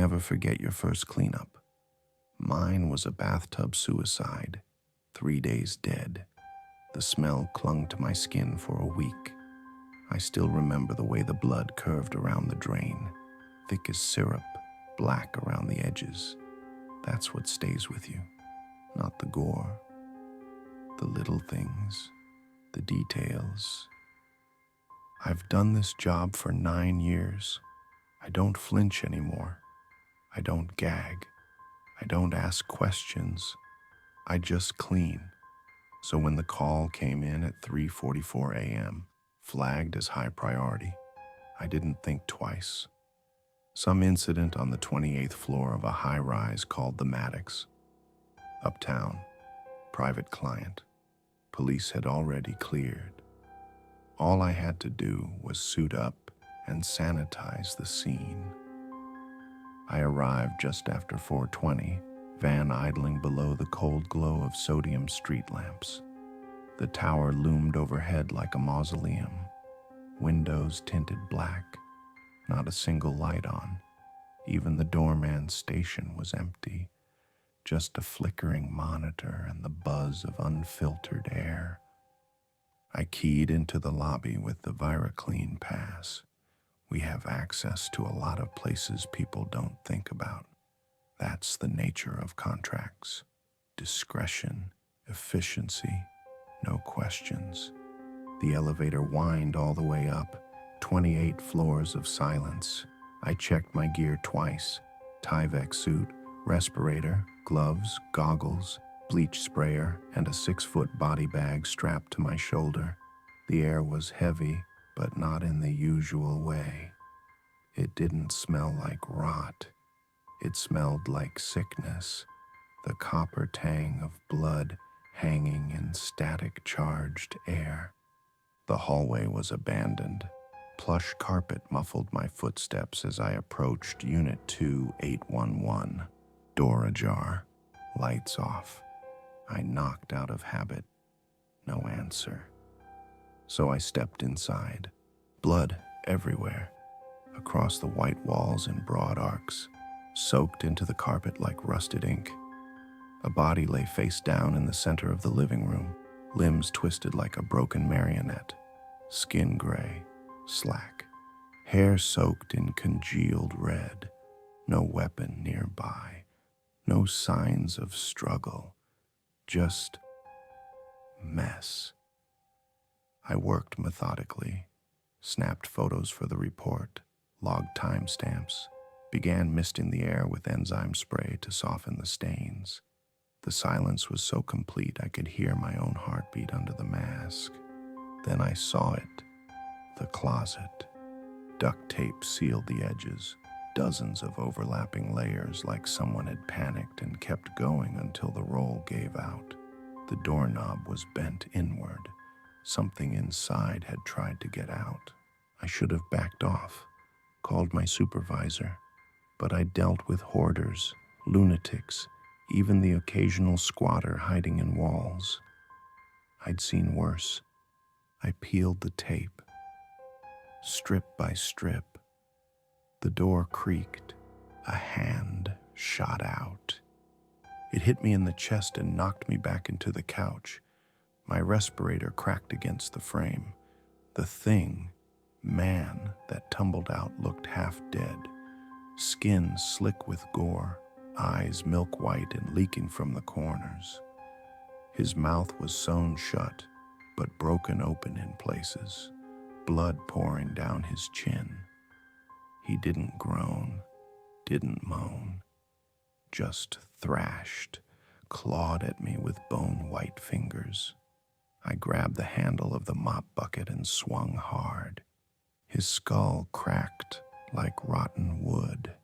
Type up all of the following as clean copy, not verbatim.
never forget your first cleanup. Mine was a bathtub suicide, 3 days dead. The smell clung to my skin for a week. I still remember the way the blood curved around the drain, thick as syrup, black around the edges. That's what stays with you, not the gore, the little things, the details. I've done this job for 9 years. I don't flinch anymore. I don't gag. I don't ask questions. I just clean. So when the call came in at 3:44 a.m., flagged as high priority, I didn't think twice. Some incident on the 28th floor of a high-rise called the Maddox. Uptown, private client. Police had already cleared. All I had to do was suit up and sanitize the scene. I arrived just after 4:20, van idling below the cold glow of sodium street lamps. The tower loomed overhead like a mausoleum, windows tinted black, not a single light on. Even the doorman's station was empty, just a flickering monitor and the buzz of unfiltered air. I keyed into the lobby with the ViraClean pass. We have access to a lot of places people don't think about. That's the nature of contracts. Discretion, efficiency, no questions. The elevator whined all the way up, 28 floors of silence. I checked my gear twice: Tyvek suit, respirator, gloves, goggles, bleach sprayer, and a 6-foot body bag strapped to my shoulder. The air was heavy, but not in the usual way. It didn't smell like rot. It smelled like sickness, the copper tang of blood hanging in static-charged air. The hallway was abandoned. Plush carpet muffled my footsteps as I approached Unit 2811. Door ajar, lights off. I knocked out of habit. No answer. So I stepped inside. Blood everywhere, across the white walls in broad arcs, soaked into the carpet like rusted ink. A body lay face down in the center of the living room, limbs twisted like a broken marionette, skin gray, slack, hair soaked in congealed red, no weapon nearby, no signs of struggle, just mess. I worked methodically, snapped photos for the report, logged timestamps, began misting the air with enzyme spray to soften the stains. The silence was so complete I could hear my own heartbeat under the mask. Then I saw it, the closet. Duct tape sealed the edges, dozens of overlapping layers like someone had panicked and kept going until the roll gave out. The doorknob was bent inward. Something inside had tried to get out. I should have backed off, called my supervisor, but I dealt with hoarders, lunatics, even the occasional squatter hiding in walls. I'd seen worse. I peeled the tape. Strip by strip, the door creaked. A hand shot out. It hit me in the chest and knocked me back into the couch. My respirator cracked against the frame. The thing, man, that tumbled out looked half dead. Skin slick with gore, eyes milk white and leaking from the corners. His mouth was sewn shut, but broken open in places, blood pouring down his chin. He didn't groan, didn't moan, just thrashed, clawed at me with bone-white fingers. I grabbed the handle of the mop bucket and swung hard. His skull cracked like rotten wood.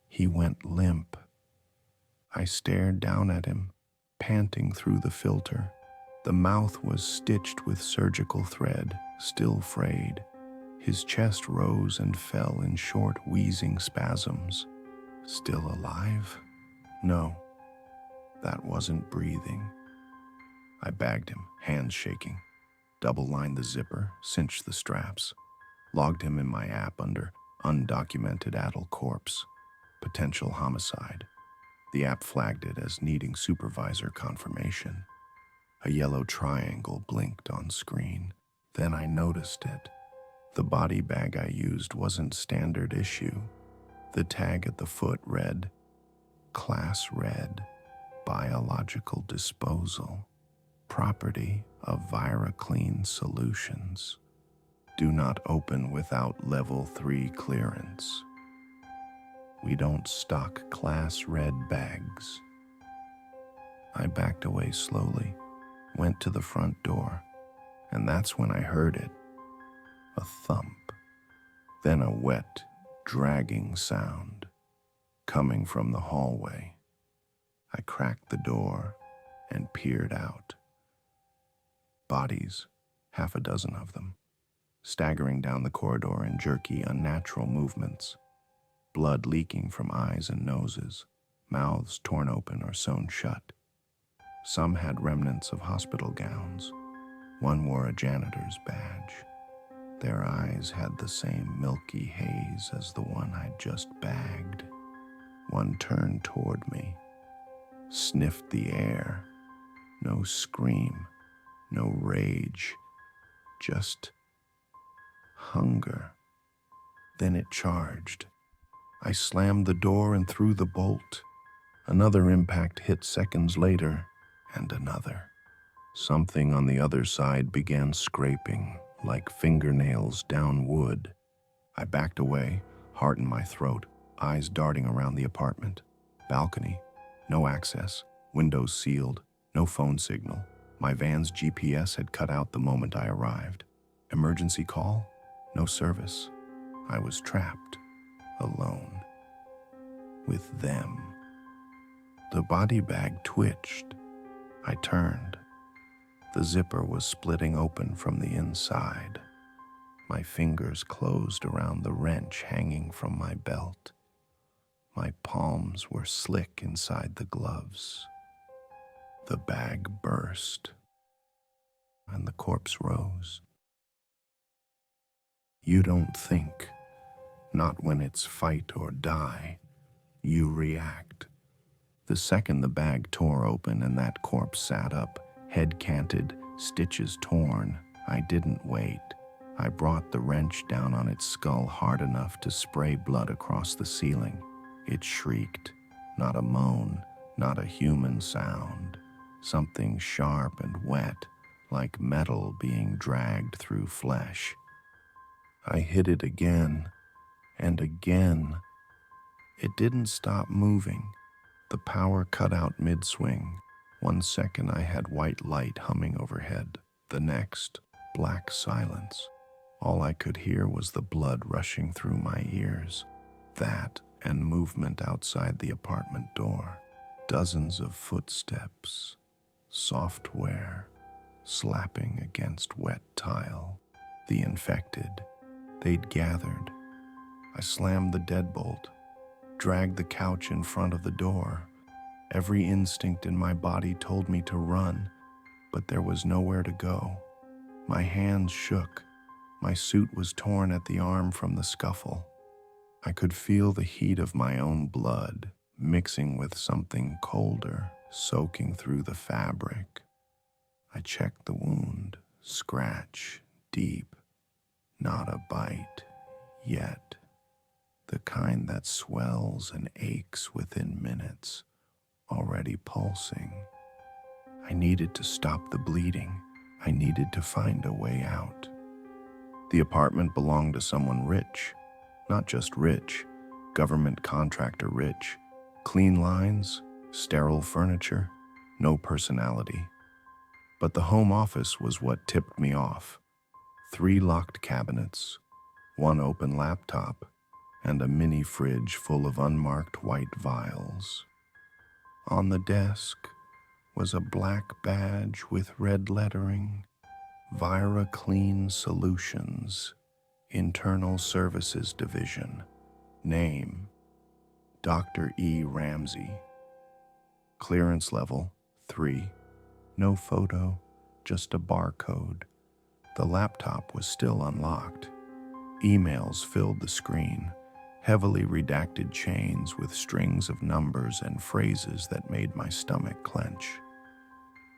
He went limp. I stared down at him, panting through the filter. The mouth was stitched with surgical thread, still frayed. His chest rose and fell in short, wheezing spasms. Still alive? No, that wasn't breathing. I bagged him, hands shaking, double-lined the zipper, cinched the straps, logged him in my app under undocumented adult corpse. potential homicide. The app flagged it as needing supervisor confirmation. A yellow triangle blinked on screen. Then I noticed it. The body bag I used wasn't standard issue. The tag at the foot read, Class Red, Biological Disposal, Property of ViraClean Solutions. Do not open without Level 3 clearance. We don't stock Class Red bags. I backed away slowly, went to the front door, and that's when I heard it. A thump, then a wet, dragging sound coming from the hallway. I cracked the door and peered out. Bodies, half a dozen of them, staggering down the corridor in jerky, unnatural movements. Blood leaking from eyes and noses, mouths torn open or sewn shut. Some had remnants of hospital gowns. One wore a janitor's badge. Their eyes had the same milky haze as the one I'd just bagged. One turned toward me, sniffed the air. No scream, no rage, just hunger. Then it charged. I slammed the door and threw the bolt. Another impact hit seconds later, and another. Something on the other side began scraping, like fingernails down wood. I backed away, heart in my throat, eyes darting around the apartment. Balcony, no access, windows sealed, no phone signal. My van's GPS had cut out the moment I arrived. Emergency call, no service. I was trapped, alone, with them. The body bag twitched. I turned. The zipper was splitting open from the inside. My fingers closed around the wrench hanging from my belt. My palms were slick inside the gloves. The bag burst, and the corpse rose. You don't think, not when it's fight or die. You react. The second the bag tore open and that corpse sat up, head canted, stitches torn, I didn't wait. I brought the wrench down on its skull hard enough to spray blood across the ceiling. It shrieked, not a moan, not a human sound. Something sharp and wet, like metal being dragged through flesh. I hit it again, and again. It didn't stop moving. The power cut out mid-swing. 1 second I had white light humming overhead. The next, black silence. All I could hear was the blood rushing through my ears. That and movement outside the apartment door. Dozens of footsteps. Software slapping against wet tile. The infected. They'd gathered. I slammed the deadbolt, dragged the couch in front of the door. Every instinct in my body told me to run, but there was nowhere to go. My hands shook. My suit was torn at the arm from the scuffle. I could feel the heat of my own blood mixing with something colder, soaking through the fabric. I checked the wound, scratch, deep. Not a bite, yet. The kind that swells and aches within minutes, already pulsing. I needed to stop the bleeding. I needed to find a way out. The apartment belonged to someone rich. Not just rich, government contractor rich. Clean lines, sterile furniture, no personality. But the home office was what tipped me off. 3 locked cabinets, 1 open laptop, and a mini fridge full of unmarked white vials. On the desk was a black badge with red lettering, ViraClean Solutions, Internal Services Division. Name, Dr. E. Ramsey. Clearance level 3. No photo, just a barcode. The laptop was still unlocked. Emails filled the screen. heavily redacted chains with strings of numbers and phrases that made my stomach clench.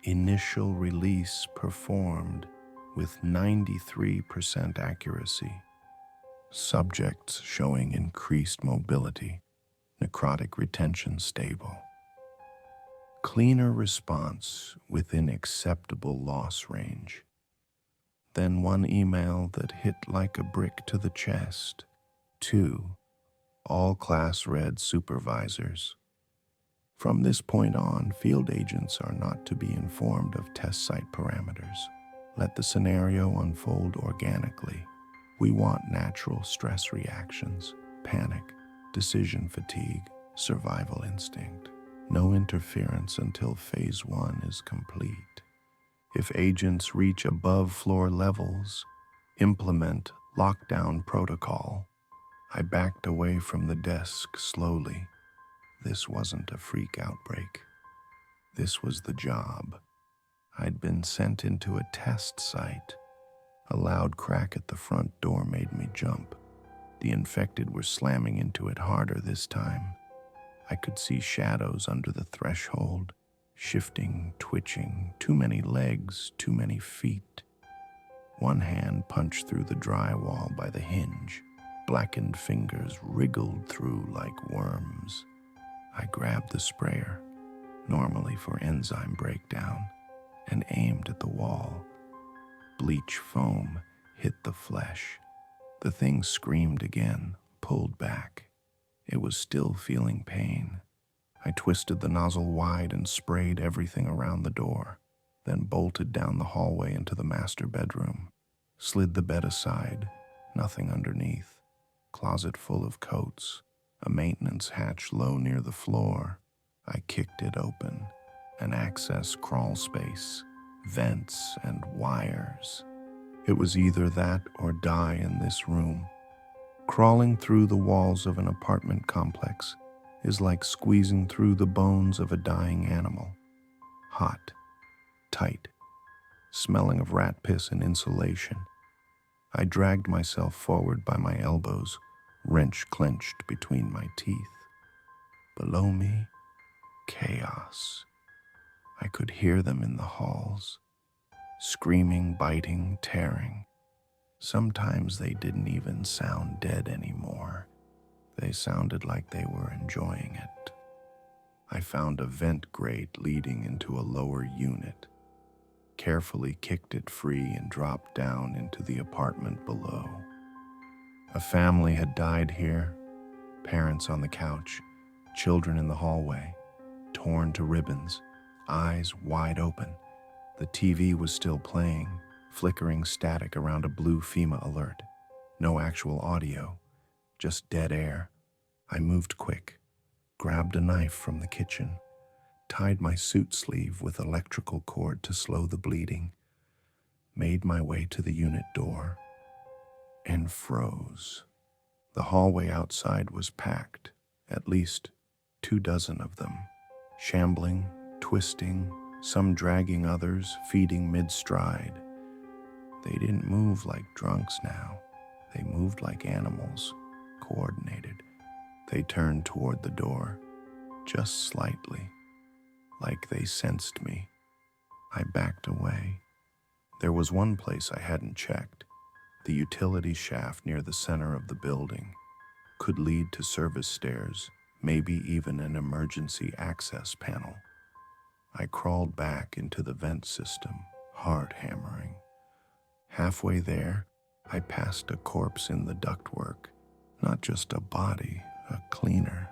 Initial release performed with 93% accuracy. Subjects showing increased mobility, necrotic retention stable. Cleaner response within acceptable loss range. Then one email that hit like a brick to the chest. 2. All class red supervisors. From this point on, field agents are not to be informed of test site parameters. Let the scenario unfold organically. We want natural stress reactions, panic, decision fatigue, survival instinct. No interference until phase 1 is complete. If agents reach above floor levels, implement lockdown protocol. I backed away from the desk slowly. This wasn't a freak outbreak. This was the job. I'd been sent into a test site. A loud crack at the front door made me jump. The infected were slamming into it harder this time. I could see shadows under the threshold, shifting, twitching, too many legs, too many feet. One hand punched through the drywall by the hinge. Blackened fingers wriggled through like worms. I grabbed the sprayer, normally for enzyme breakdown, and aimed at the wall. Bleach foam hit the flesh. The thing screamed again, pulled back. It was still feeling pain. I twisted the nozzle wide and sprayed everything around the door, then bolted down the hallway into the master bedroom. Slid the bed aside, nothing underneath. Closet full of coats, a maintenance hatch low near the floor. I kicked it open. An access crawl space, vents and wires. It was either that or die in this room. Crawling through the walls of an apartment complex is like squeezing through the bones of a dying animal. Hot, tight, smelling of rat piss and insulation. I dragged myself forward by my elbows, wrench clenched between my teeth. Below me, chaos. I could hear them in the halls, screaming, biting, tearing. Sometimes they didn't even sound dead anymore. They sounded like they were enjoying it. I found a vent grate leading into a lower unit, carefully kicked it free and dropped down into the apartment below. A family had died here, parents on the couch, children in the hallway, torn to ribbons, eyes wide open. The TV was still playing, flickering static around a blue FEMA alert. No actual audio, just dead air. I moved quick, grabbed a knife from the kitchen, tied my suit sleeve with electrical cord to slow the bleeding, made my way to the unit door, and froze. The hallway outside was packed, at least 24 of them, shambling, twisting, some dragging others, feeding mid-stride. They didn't move like drunks now. They moved like animals, coordinated. They turned toward the door, just slightly, like they sensed me. I backed away. There was one place I hadn't checked. The utility shaft near the center of the building could lead to service stairs, maybe even an emergency access panel. I crawled back into the vent system, hard hammering. Halfway there, I passed a corpse in the ductwork, not just a body, a cleaner.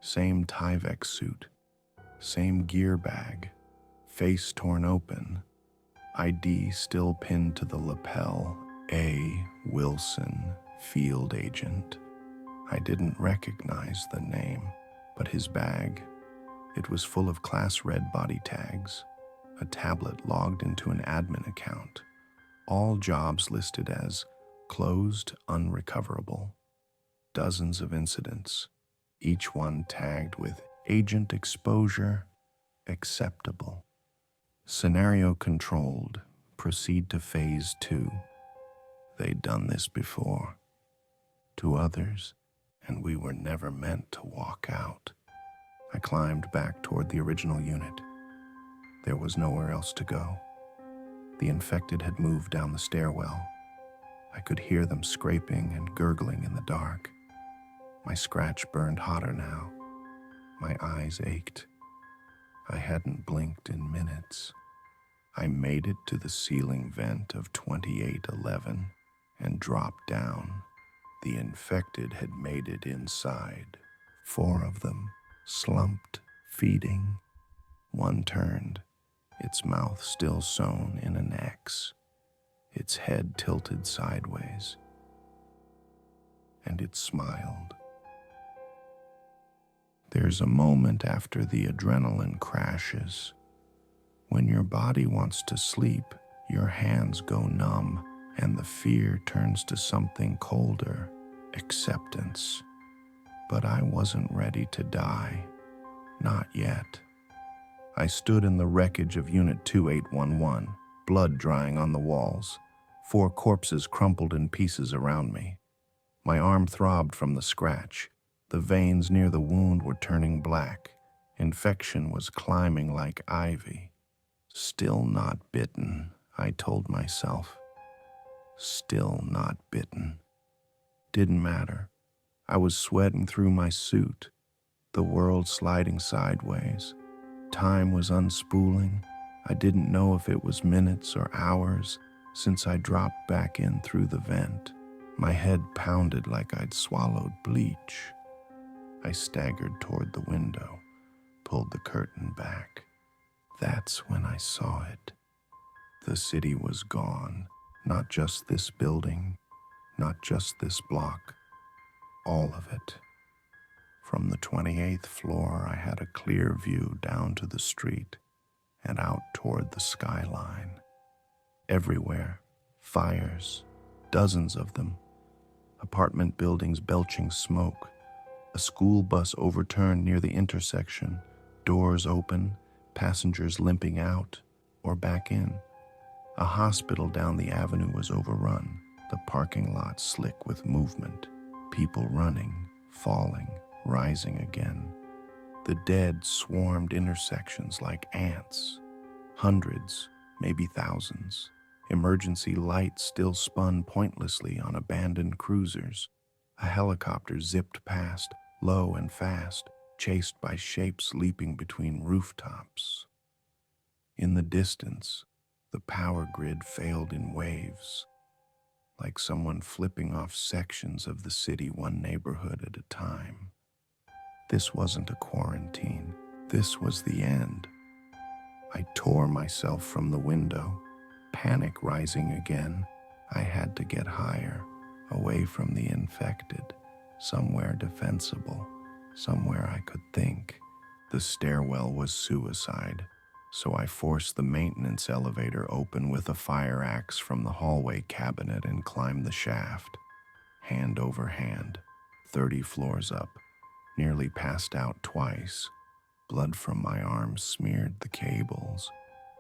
Same Tyvek suit, same gear bag, face torn open, ID still pinned to the lapel, A. Wilson, field agent. I didn't recognize the name, but his bag, it was full of class red body tags, a tablet logged into an admin account, all jobs listed as closed, unrecoverable. Dozens of incidents, each one tagged with agent exposure, acceptable. Scenario controlled, proceed to phase 2. They'd done this before. To others, and we were never meant to walk out. I climbed back toward the original unit. There was nowhere else to go. The infected had moved down the stairwell. I could hear them scraping and gurgling in the dark. My scratch burned hotter now. My eyes ached. I hadn't blinked in minutes. I made it to the ceiling vent of 2811 and dropped down. The infected had made it inside. 4 of them, slumped, feeding. One turned, its mouth still sewn in an X, its head tilted sideways, and it smiled. There's a moment after the adrenaline crashes. When your body wants to sleep, your hands go numb, and the fear turns to something colder, acceptance. But I wasn't ready to die. Not yet. I stood in the wreckage of Unit 2811, blood drying on the walls, 4 corpses crumpled in pieces around me. My arm throbbed from the scratch. The veins near the wound were turning black. Infection was climbing like ivy. Still not bitten, I told myself. Still not bitten. Didn't matter. I was sweating through my suit, the world sliding sideways. Time was unspooling. I didn't know if it was minutes or hours since I dropped back in through the vent. My head pounded like I'd swallowed bleach. I staggered toward the window, pulled the curtain back. That's when I saw it. The city was gone. Not just this building, not just this block. All of it. From the 28th floor, I had a clear view down to the street and out toward the skyline. Everywhere, fires, dozens of them. Apartment buildings belching smoke. A school bus overturned near the intersection, doors open, passengers limping out or back in. A hospital down the avenue was overrun, the parking lot slick with movement, people running, falling, rising again. The dead swarmed intersections like ants. Hundreds, maybe thousands. Emergency lights still spun pointlessly on abandoned cruisers. A helicopter zipped past, low and fast, chased by shapes leaping between rooftops. In the distance, the power grid failed in waves, like someone flipping off sections of the city one neighborhood at a time. This wasn't a quarantine. This was the end. I tore myself from the window, panic rising again. I had to get higher, away from the infected, somewhere defensible, somewhere I could think. The stairwell was suicide, so I forced the maintenance elevator open with a fire axe from the hallway cabinet and climbed the shaft. Hand over hand, 30 floors up, nearly passed out twice. Blood from my arms smeared the cables.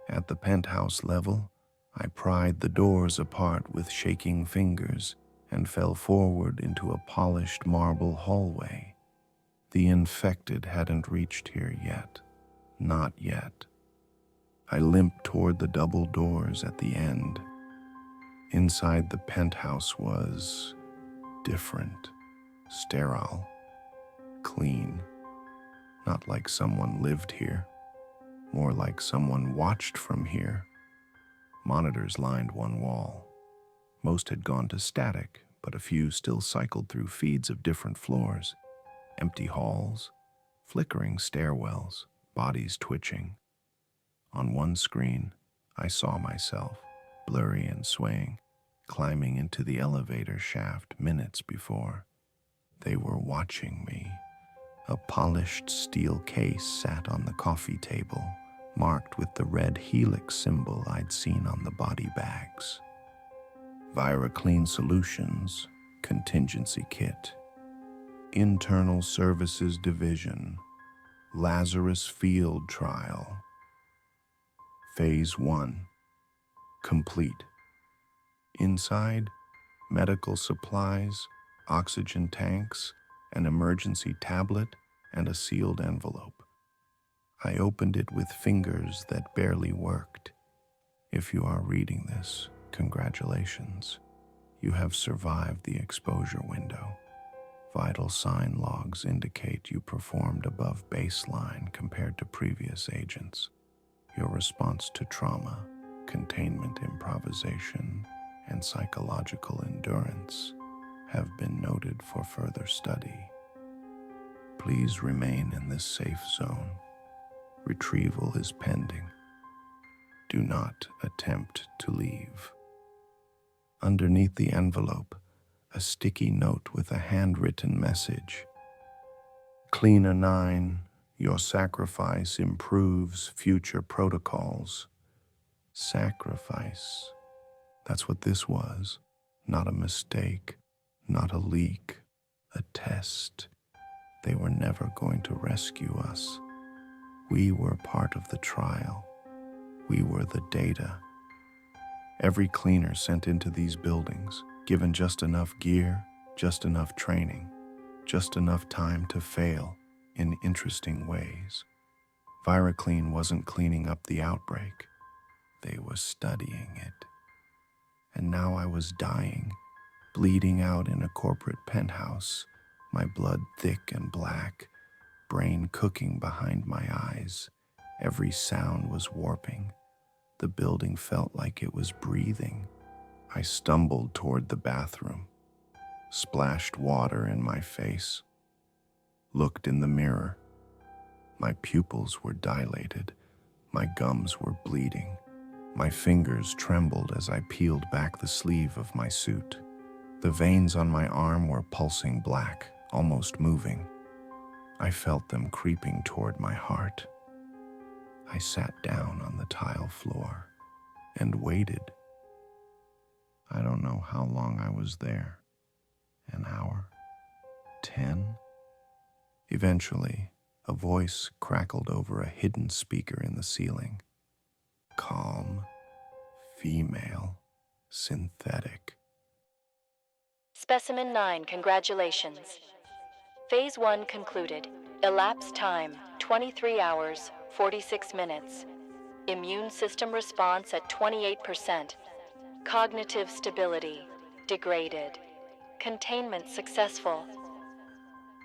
At the penthouse level, I pried the doors apart with shaking fingers and fell forward into a polished marble hallway. The infected hadn't reached here yet. Not yet. I limped toward the double doors at the end. Inside the penthouse was different, sterile, clean. Not like someone lived here, more like someone watched from here. Monitors lined one wall. Most had gone to static, but a few still cycled through feeds of different floors. Empty halls, flickering stairwells, bodies twitching. On one screen, I saw myself, blurry and swaying, climbing into the elevator shaft minutes before. They were watching me. A polished steel case sat on the coffee table, marked with the red helix symbol I'd seen on the body bags. ViraClean Solutions, Contingency Kit. Internal Services Division, Lazarus Field Trial. Phase 1, complete. Inside, medical supplies, oxygen tanks, an emergency tablet, and a sealed envelope. I opened it with fingers that barely worked. If you are reading this, congratulations. You have survived the exposure window. Vital sign logs indicate you performed above baseline compared to previous agents. Your response to trauma, containment improvisation, and psychological endurance have been noted for further study. Please remain in this safe zone. Retrieval is pending. Do not attempt to leave. Underneath the envelope, a sticky note with a handwritten message. Cleaner 9, your sacrifice improves future protocols. Sacrifice. That's what this was. Not a mistake, not a leak, a test. They were never going to rescue us. We were part of the trial. We were the data. Every cleaner sent into these buildings, given just enough gear, just enough training, just enough time to fail in interesting ways. ViraClean wasn't cleaning up the outbreak. They were studying it. And now I was dying, bleeding out in a corporate penthouse, my blood thick and black, brain cooking behind my eyes. Every sound was warping. The building felt like it was breathing. I stumbled toward the bathroom, splashed water in my face, looked in the mirror. My pupils were dilated. My gums were bleeding. My fingers trembled as I peeled back the sleeve of my suit. The veins on my arm were pulsing black, almost moving. I felt them creeping toward my heart. I sat down on the tile floor and waited. I don't know how long I was there. An hour? 10? Eventually, a voice crackled over a hidden speaker in the ceiling. Calm, female, synthetic. Specimen 9, congratulations. Phase 1 concluded. Elapsed time, 23 hours, 46 minutes. Immune system response at 28%. Cognitive stability, degraded. Containment successful.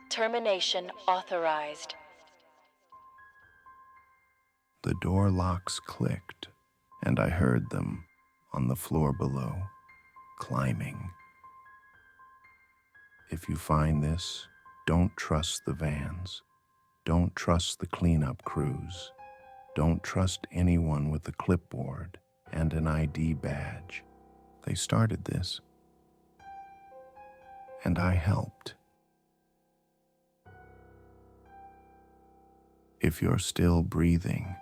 Termination authorized. The door locks clicked, and I heard them on the floor below, climbing. If you find this, don't trust the vans. Don't trust the cleanup crews. Don't trust anyone with a clipboard and an ID badge. They started this, and I helped. If you're still breathing,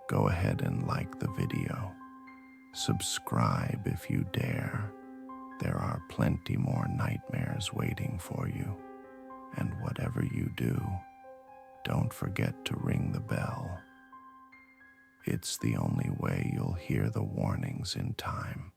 go ahead and like the video. Subscribe if you dare. There are plenty more nightmares waiting for you. And whatever you do, don't forget to ring the bell. It's the only way you'll hear the warnings in time.